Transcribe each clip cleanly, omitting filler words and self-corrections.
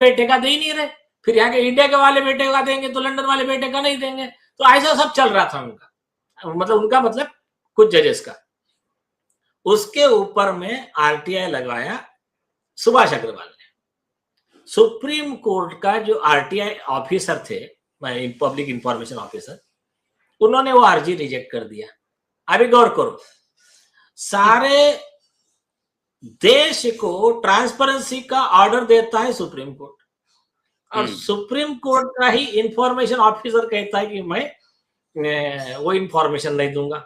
बेटे का दे ही नहीं रहे, फिर यहाँ के इंडिया के वाले बेटे का देंगे तो लंदन वाले बेटे का नहीं देंगे। तो ऐसा सब चल रहा था उनका, मतलब कुछ जजेस का। उसके ऊपर में आरटीआई लगवाया सुभाष अग्रवाल ने। सुप्रीम कोर्ट का जो आरटीआई ऑफिसर थे, पब्लिक इंफॉर्मेशन ऑफिसर, उन्होंने वो अर्जी रिजेक्ट कर दिया। अभी गौर करो, सारे देश को ट्रांसपेरेंसी का ऑर्डर देता है सुप्रीम कोर्ट, और सुप्रीम कोर्ट का ही इंफॉर्मेशन ऑफिसर कहता है कि मैं वो इंफॉर्मेशन नहीं दूंगा।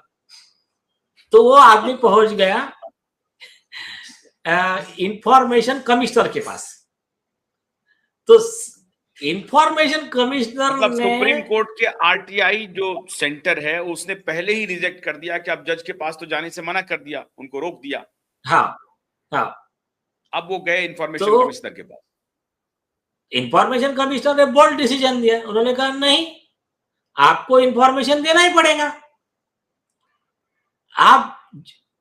तो वो आदमी पहुंच गया इंफॉर्मेशन कमिश्नर के पास। तो इंफॉर्मेशन कमिश्नर मतलब ने सुप्रीम कोर्ट के आरटीआई जो सेंटर है उसने पहले ही रिजेक्ट कर दिया कि अब जज के पास तो जाने से मना कर दिया, उनको रोक दिया। हाँ हाँ। अब वो गए इंफॉर्मेशन कमिश्नर के पास। इंफॉर्मेशन कमिश्नर ने बोल्ड डिसीजन दिया। उन्होंने कहा नहीं, आपको इंफॉर्मेशन देना ही पड़ेगा। आप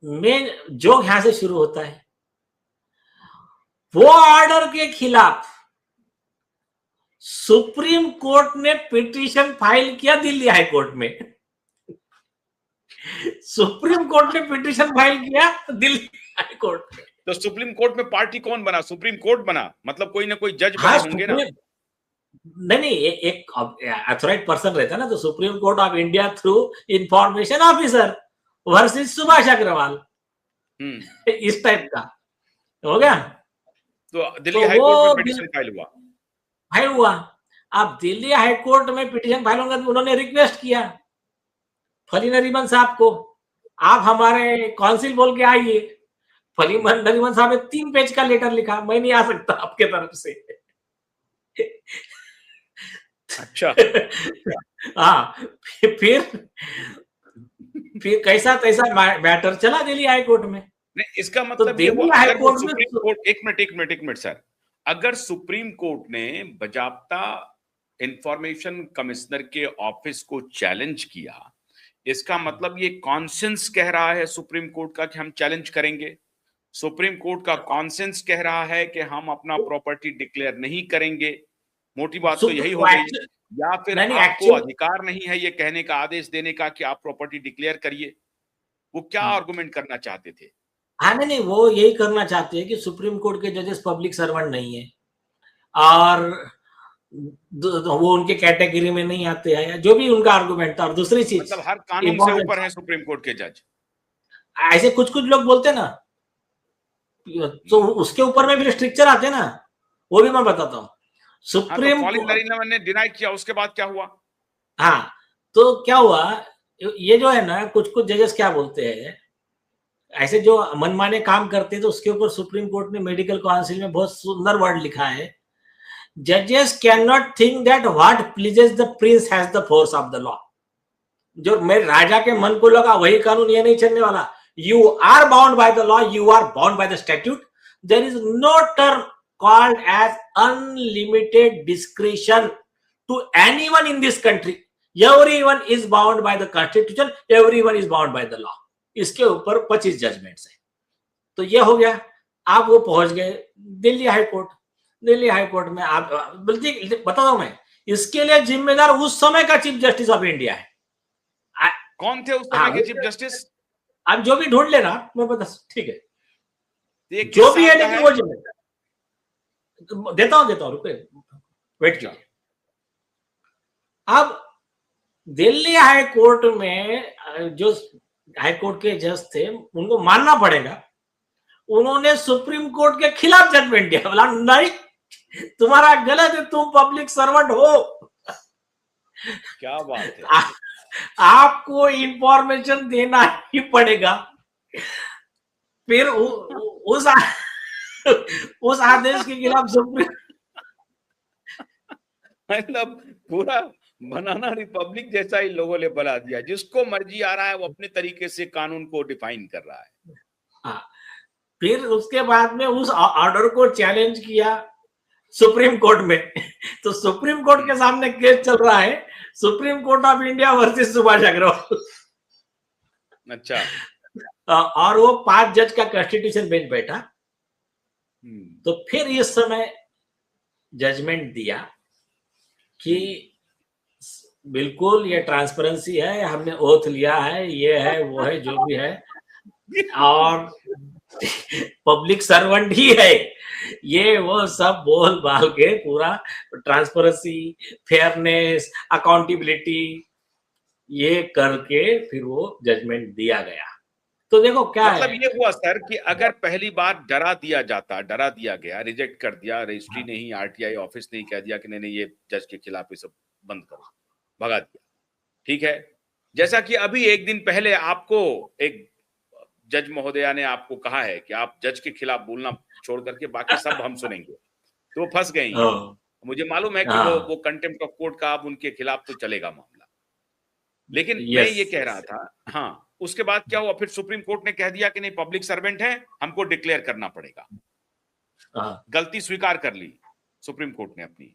मेन जो यहां से शुरू होता है, वो ऑर्डर के खिलाफ सुप्रीम कोर्ट ने पिटीशन फाइल किया दिल्ली हाई कोर्ट में। सुप्रीम कोर्ट ने पिटीशन फाइल किया दिल्ली हाई कोर्ट में। तो सुप्रीम कोर्ट में पार्टी कौन बना? सुप्रीम कोर्ट बना, मतलब कोई ना कोई जज हाँ, बने होंगे ना। नहीं, एक अथॉराइज पर्सन रहता है ना, तो supreme court of India through information officer versus Subhash Agarwal, इस टाइप का हो गया। तो दिल्ली हाई कोर्ट में पिटीशन फाइल हुआ। अब दिल्ली हाई कोर्ट में पिटीशन फाइल होगा, तो उन्होंने रिक्वेस्ट किया फली नरीमन साहब को, आप हमारे काउंसिल बोल के आइए। फली नरीमन साहब ने 3 पेज का लेटर लिखा, मैं नहीं आ सकता आपके तरफ से। अच्छा। हाँ, फिर कैसा तैसा मैटर चला दिल्ली हाई कोर्ट में। नहीं, इसका मतलब तो ये वो अगर वो सुप्रीम में कोर्ट, एक मिनट सर, अगर सुप्रीम कोर्ट ने बजाप्ता इंफॉर्मेशन कमिश्नर के ऑफिस को चैलेंज किया, इसका मतलब ये कॉन्सेंस कह रहा है सुप्रीम कोर्ट का कि हम चैलेंज करेंगे। सुप्रीम कोर्ट का कॉन्सेंस कह रहा है कि हम अपना प्रॉपर्टी डिक्लेयर नहीं करेंगे। मोटी बात तो यही हो गई। या फिर आपको अधिकार नहीं है ये कहने का, आदेश देने का कि आप प्रॉपर्टी डिक्लेयर करिए। वो क्या आर्गुमेंट करना चाहते थे? हाँ, नहीं, वो यही करना चाहते हैं कि सुप्रीम कोर्ट के जजेस पब्लिक सर्वेंट नहीं है, और वो उनके कैटेगरी में नहीं आते हैं, जो भी उनका आर्गुमेंट था। और दूसरी चीज, मतलब हर कानून से ऊपर है सुप्रीम कोर्ट के जज, ऐसे कुछ लोग बोलते ना, तो उसके ऊपर में भी स्ट्रिक्चर आते ना, वो भी मैं बताता हूँ। सुप्रीम कोर्ट ने डिनाई किया, उसके बाद क्या हुआ? हाँ, तो क्या हुआ, ये जो है ना, कुछ जजेस क्या बोलते हैं, ऐसे जो मनमाने काम करते हैं, तो उसके ऊपर सुप्रीम कोर्ट ने मेडिकल काउंसिल में बहुत सुंदर वर्ड लिखा है, जजेस can not think that what pleases the Prince has the force of the law. जो मेरे राजा के मन को लगा वही कानून, ये नहीं चलने वाला। You are bound by the law, you are bound by the statute. There is no term called as unlimited discretion to anyone in this country. Everyone is bound by the constitution, everyone is bound by the law. इसके ऊपर 25 judgements है। तो ये हो गया। आप वो पहुंच गए Delhi high court. Delhi high court में आप बल्कि बता दो, मैं इसके लिए जिम्मेदार उस समय का चीफ जस्टिस ऑफ इंडिया है। कौन थे उस समय के चीफ जस्टिस? आप जो भी ढूंढ लेना, मैं बता, ठीक है, जो भी है, लेकिन वो जिम्मेदार। देता हूं, रुके, वेट कीजिए। अब दिल्ली हाई कोर्ट में जो हाई कोर्ट के जज थे, उनको मानना पड़ेगा, उन्होंने सुप्रीम कोर्ट के खिलाफ जजमेंट दिया। बोला नहीं, तुम्हारा गलत है, तुम पब्लिक सर्वेंट हो। क्या बात है। आपको इंफॉर्मेशन देना ही पड़ेगा। फिर उस आदेश के खिलाफ सुप्रीम, मतलब पूरा बनाना रिपब्लिक जैसा ही लोगों ने बना दिया, जिसको मर्जी आ रहा है वो अपने तरीके से कानून को डिफाइन कर रहा है। हाँ, फिर उसके बाद में उस ऑर्डर को चैलेंज किया सुप्रीम कोर्ट में। तो सुप्रीम कोर्ट के सामने केस चल रहा है, supreme court of India versus Subhash Agarwal. अच्छा। और वो 5 जज का कॉन्स्टिट्यूशन बेंच बैठा। तो फिर इस समय जजमेंट दिया कि बिल्कुल ये ट्रांसपेरेंसी है, हमने ओथ लिया है, ये है वो है जो भी है, और पब्लिक सर्वेंट ही है, ये वो सब बोल बाल के पूरा ट्रांसपेरेंसी, फेयरनेस, अकाउंटेबिलिटी ये करके फिर वो जजमेंट दिया गया। तो देखो क्या मतलब है, ये हुआ सर कि अगर पहली बार डरा दिया गया, रिजेक्ट कर दिया, रजिस्ट्री ने ही, आरटीआई ऑफिस ने ही कह दिया कि नहीं नहीं ये जज के खिलाफ ये सब बंद करो, भगा दिया, ठीक है। जैसा कि अभी एक दिन पहले आपको एक जज महोदया ने आपको कहा है कि आप जज के खिलाफ बोलना छोड़ करके बाकी सब हम सुनेंगे, तो वो फंस गई हैं। मुझे मालूम है कि वो कंटेम्प्ट ऑफ कोर्ट का अब उनके खिलाफ तो चलेगा मामला, लेकिन मैं ये कह रहा था, हाँ, उसके बाद क्या हुआ, फिर सुप्रीम कोर्ट ने कह दिया कि नहीं पब्लिक सर्वेंट है, हमको डिक्लेयर करना पड़ेगा, गलती स्वीकार कर ली सुप्रीम कोर्ट ने अपनी।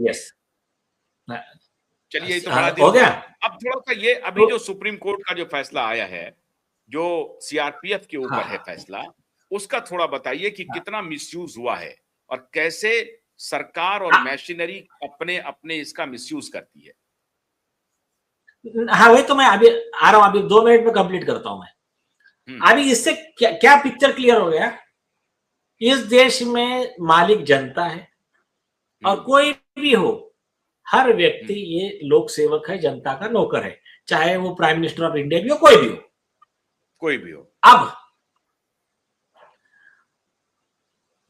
यस, चलिए, ये तो बड़ा दिन हो गया। अब थोड़ा सा ये अभी जो सुप्रीम कोर्ट का जो फैसला आया है, जो सीआरपीएफ के ऊपर है फैसला, उसका थोड़ा बताइए कि कितना मिसयूज हुआ है और कैसे सरकार और मशीनरी अपने अपने इसका मिसयूज करती है। हाँ, वही तो मैं अभी आ रहा हूं, अभी 2 मिनट में कंप्लीट करता हूं मैं। अभी इससे क्या पिक्चर क्लियर हो गया, इस देश में मालिक जनता है, और कोई भी हो, हर व्यक्ति ये लोक सेवक है, जनता का नौकर है, चाहे वो प्राइम मिनिस्टर ऑफ इंडिया भी हो, कोई भी हो। अब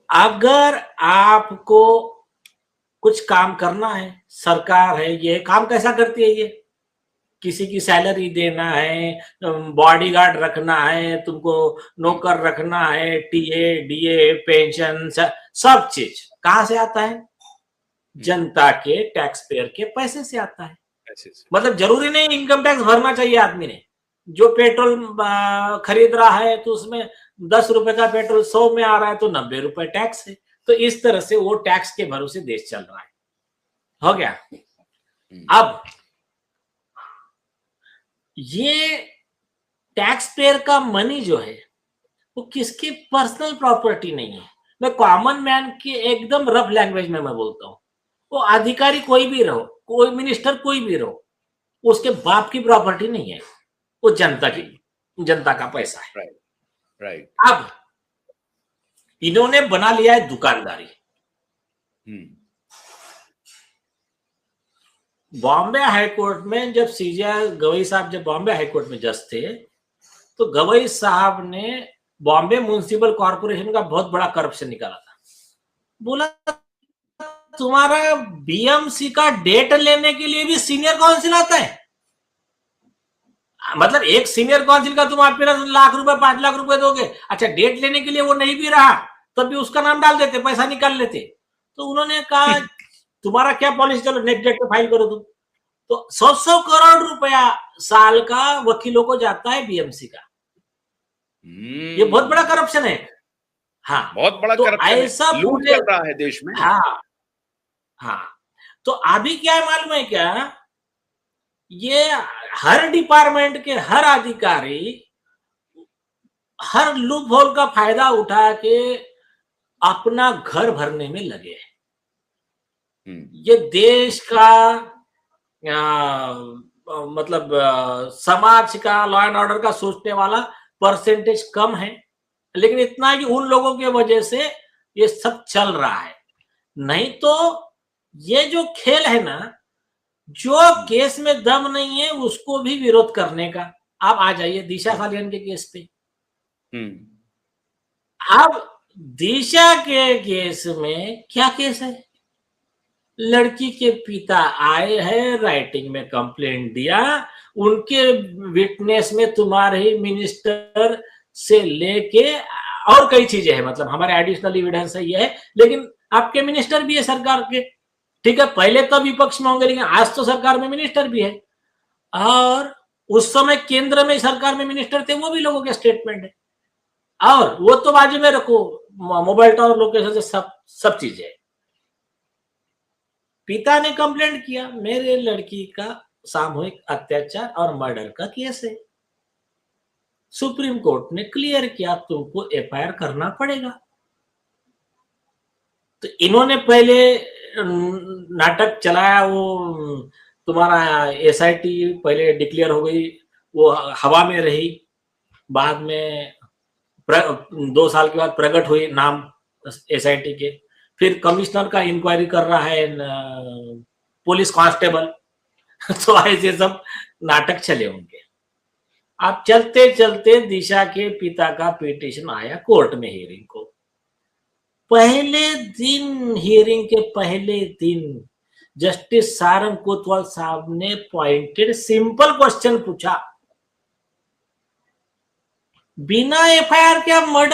अगर आपको कुछ काम करना है, सरकार है, ये काम कैसा करती है, ये किसी की सैलरी देना है, बॉडीगार्ड रखना है, तुमको नौकर रखना है, टीए डीए पेंशन सब चीज कहां से आता है, जनता के टैक्स पेयर के पैसे से आता है। मतलब जरूरी नहीं इनकम टैक्स भरना चाहिए आदमी ने, जो पेट्रोल खरीद रहा है तो उसमें 10 रुपए का पेट्रोल 100 में आ रहा है तो 90 रुपए टैक्स है, तो इस तरह से वो टैक्स के भरोसे देश चल रहा है। हो गया। अब ये टैक्स पेयर का मनी जो है वो किसकी पर्सनल प्रॉपर्टी नहीं है, मैं कॉमन मैन की एकदम रफ लैंग्वेज में मैं बोलता हूं, वो अधिकारी कोई भी रहो, कोई मिनिस्टर कोई भी रहो, उसके बाप की प्रॉपर्टी नहीं है, वो जनता का पैसा है। राइट। अब इन्होंने बना लिया है दुकानदारी। बॉम्बे हाईकोर्ट में जब सीजे गवई साहब जब बॉम्बे हाईकोर्ट में जज थे, तो गवई साहब ने बॉम्बे म्युनिसिपल कॉर्पोरेशन का बहुत बड़ा करप्शन निकाला था। बोला तुम्हारा बीएमसी का डेट लेने के लिए भी सीनियर काउंसिल आता है, मतलब एक सीनियर काउंसिल का तुम आप लाख रुपए 5 लाख रुपए दोगे, अच्छा डेट लेने के लिए वो नहीं भी रहा तब भी उसका नाम डाल देते, पैसा निकाल लेते। तो उन्होंने कहा तुम्हारा क्या पॉलिसी, चलो नेक्स्ट डेट पे फाइल करो तुम। तो 100 करोड़ रुपया साल का वकीलों को जाता है बीएमसी का। ये बहुत बड़ा करप्शन है। हाँ, बहुत बड़ा तो करप्शन ऐसा लूट चल रहा है देश में। हाँ, तो अभी क्या है मालूम है क्या, ये हर डिपार्टमेंट के हर अधिकारी हर लूप होल का फायदा उठा के अपना घर भरने में लगे। ये देश का मतलब समाज का लॉ एंड ऑर्डर का सोचने वाला परसेंटेज कम है, लेकिन इतना है कि उन लोगों की वजह से ये सब चल रहा है। नहीं तो ये जो खेल है ना, जो केस में दम नहीं है उसको भी विरोध करने का। आप आ जाइए दिशा सालियन के केस पे। अब दिशा के केस में क्या केस है, लड़की के पिता आए हैं, राइटिंग में कंप्लेंट दिया, उनके विटनेस में तुम्हारे ही मिनिस्टर से लेके और कई चीजें हैं, मतलब हमारे एडिशनल एविडेंस है ये है, लेकिन आपके मिनिस्टर भी है सरकार के, ठीक है, पहले तो विपक्ष में होंगे लेकिन आज तो सरकार में मिनिस्टर भी है, और उस समय केंद्र में सरकार में मिनिस्टर थे, वो भी लोगों के स्टेटमेंट है, और वो तो बाजू में रखो मोबाइल टावर लोकेशन से सब चीजें। पिता ने कंप्लेंट किया मेरे लड़की का सामूहिक अत्याचार और मर्डर का केस है, सुप्रीम कोर्ट ने क्लियर किया तुमको एफआईआर करना पड़ेगा। तो इन्होंने पहले नाटक चलाया, वो तुम्हारा एसआईटी पहले डिक्लेयर हो गई, वो हवा में रही, बाद में 2 साल के बाद प्रकट हुई नाम एसआईटी के, फिर कमिश्नर का इंक्वायरी कर रहा है पुलिस कांस्टेबल। तो ऐसे सब नाटक चले होंगे। अब चलते चलते दिशा के पिता का पिटीशन आया कोर्ट में हियरिंग को। पहले दिन, हियरिंग के पहले दिन, जस्टिस सारंग कोतवाल साहब ने पॉइंटेड सिंपल क्वेश्चन पूछा, बिना एफआईआर के आप मर्डर